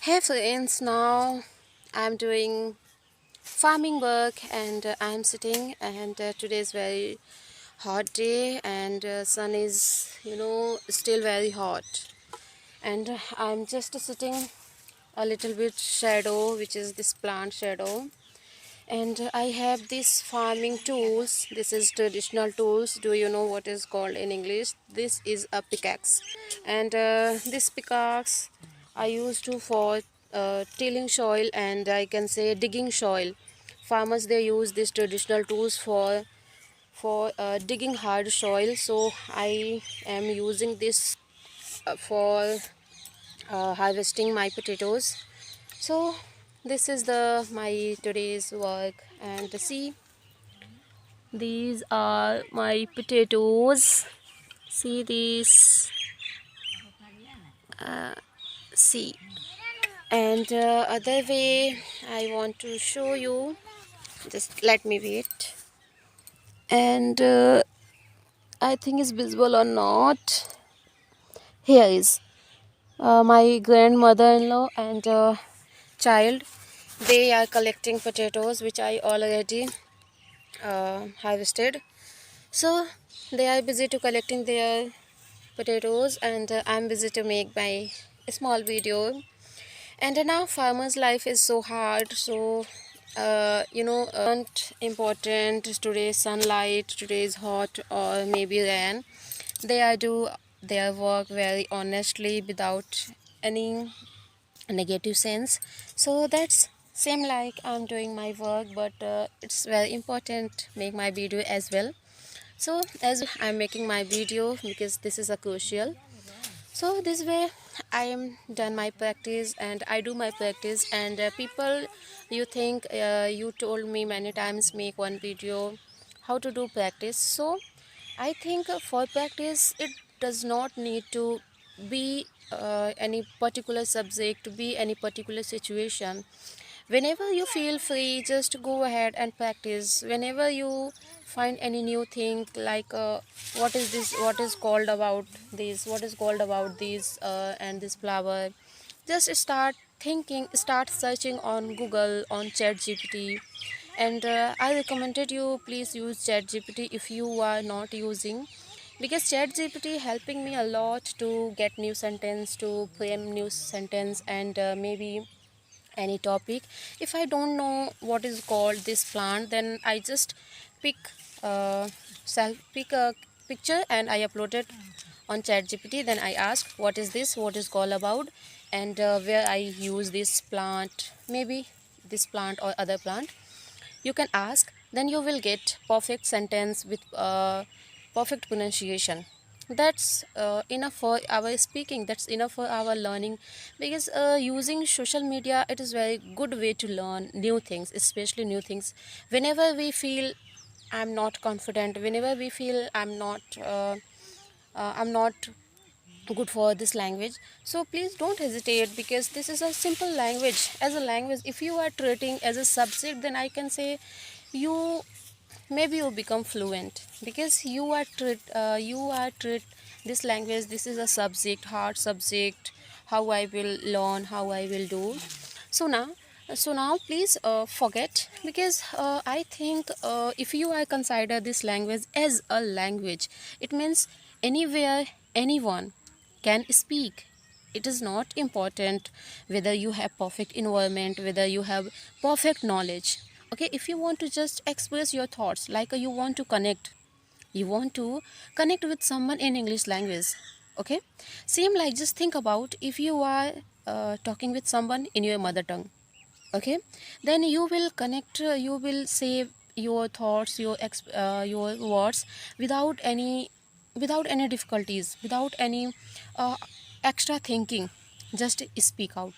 Hey friends, now I'm doing farming work and I'm sitting and today is very hot day and sun is still very hot and I'm just sitting a little bit shadow, which is this plant shadow, and I have these farming tools. This is traditional tools. Do you know what is called in English? This is a pickaxe, and this pickaxe I used to for tilling soil, and I can say digging soil. Farmers, they use these traditional tools for digging hard soil. So I am using this for harvesting my potatoes. So this is the my today's work, and see, these are my potatoes. See these, see, and other way I want to show you. Just let me wait, and I think it's visible or not. Here is my grandmother-in-law and child. They are collecting potatoes, which I already harvested. So they are busy to collecting their potatoes, and I'm busy to make my small video. And now farmers life is so hard, so not important today's sunlight, today's hot or maybe rain. They are do their work very honestly without any negative sense. So that's same like I'm doing my work, but it's very important make my video as well. So as I'm making my video because this is a crucial, so this way I am done my practice and I do my practice, and people, you think you told me many times make one video how to do practice. So I think for practice it does not need to be any particular subject, to be any particular situation. Whenever you feel free, just go ahead and practice. Whenever you find any new thing, like what is this, what is called about this, what is called about this and this flower, just start thinking, start searching on Google, on Chat GPT. And I recommended you please use Chat GPT if you are not using, because Chat GPT helping me a lot to get new sentence, to frame new sentence, and maybe any topic. If I don't know what is called this plant, then I just pick pick a picture and I upload it on Chat GPT. Then I ask what is this, what is called about, and where I use this plant, maybe this plant or other plant. You can ask, then you will get perfect sentence with perfect pronunciation. That's enough for our speaking, that's enough for our learning, because using social media, it is very good way to learn new things, especially new things. Whenever we feel I'm not confident, whenever we feel I'm not good for this language, so please don't hesitate, because this is a simple language. As a language, if you are treating as a subject, then I can say you, maybe you become fluent, because you are treat this language, this is a subject, hard subject, how I will learn, how I will do. So now so now please forget, because I think if you are consider this language as a language, it means anywhere, anyone can speak. It is not important whether you have perfect environment, whether you have perfect knowledge. Okay, if you want to just express your thoughts, like you want to connect, you want to connect with someone in English language. Okay, same like, just think about if you are talking with someone in your mother tongue. Okay, then you will connect, you will say your thoughts, your words without any, without any difficulties, without any extra thinking. Just speak out.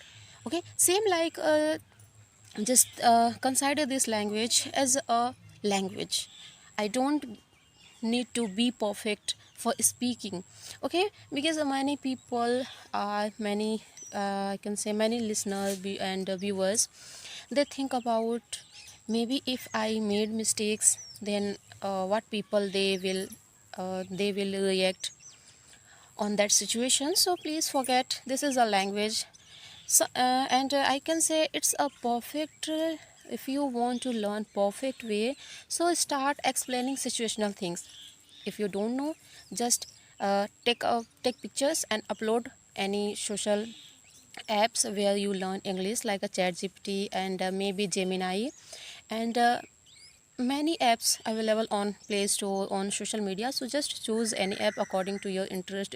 Okay, same like just consider this language as a language. I don't need to be perfect for speaking. Okay, because many people are many I can say many listeners and viewers, they think about, maybe if I made mistakes, then what people they will react on that situation. So please forget, this is a language. So and I can say it's a perfect if you want to learn perfect way, so start explaining situational things. If you don't know, just take pictures and upload any social apps where you learn English, like a chat GPT and maybe Gemini, and many apps available on Play Store, on social media. So just choose any app according to your interest.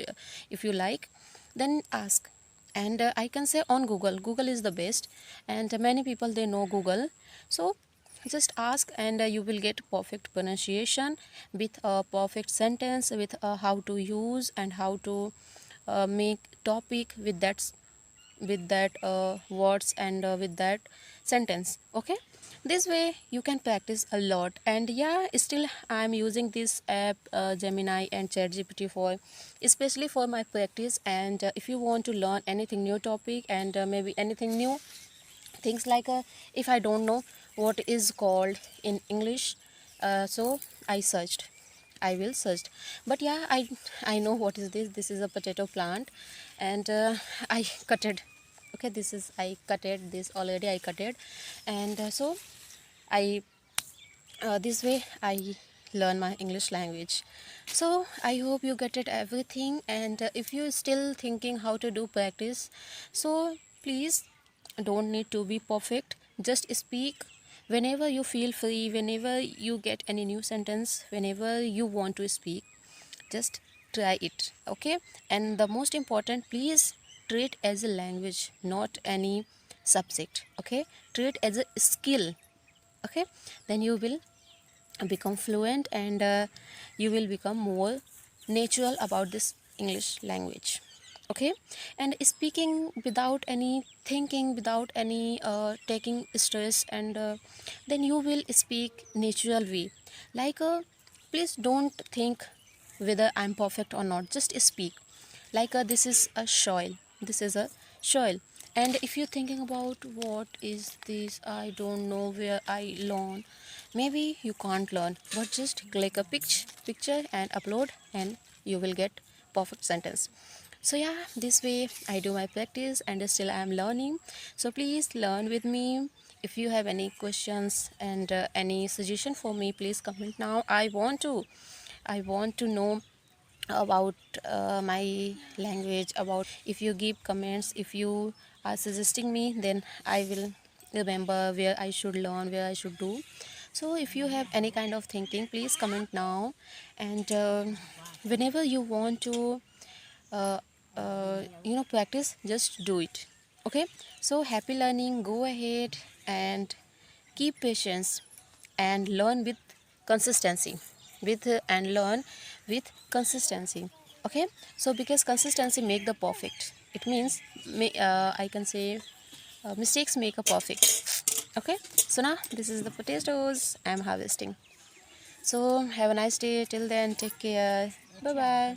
If you like, then ask. And I can say on Google is the best, and many people they know Google. So just ask, and you will get perfect pronunciation with a perfect sentence, with how to use and how to make topic with that words and with that sentence. Okay, this way you can practice a lot. And yeah, still I'm using this app, Gemini and chat GPT, for especially for my practice. And if you want to learn anything new topic, and maybe anything new things, like if I don't know what is called in English, so I will search. But yeah, I know what is this. This is a potato plant, and I cut it. Okay, this is I cut it. This already I cut it, and so I this way I learn my English language. So I hope you get it everything. And if you're still thinking how to do practice, so please don't need to be perfect. Just speak whenever you feel free, whenever you get any new sentence, whenever you want to speak, just try it. Okay, and the most important, please treat as a language, not any subject. Okay, treat as a skill. Okay, then you will become fluent, and you will become more natural about this English language. Okay, and speaking without any thinking, without any taking stress, and then you will speak natural way. Like please don't think whether I'm perfect or not, just speak. Like this is a soil, this is a soil. And if you're thinking about what is this, I don't know where I learn, maybe you can't learn, but just click a picture and upload, and you will get perfect sentence. So yeah, this way I do my practice, and still I am learning. So please learn with me. If you have any questions and any suggestion for me, please comment now. I want to know about my language. About, if you give comments, if you are suggesting me, then I will remember where I should learn, where I should do. So if you have any kind of thinking, please comment now. And whenever you want to uh, practice, just do it. Okay, so happy learning, go ahead and keep patience, and learn with consistency, with and learn with consistency. Okay, so because consistency make the perfect, it means I can say mistakes make a perfect. Okay, so now this is the potatoes I'm harvesting. So have a nice day. Till then, take care. Bye bye.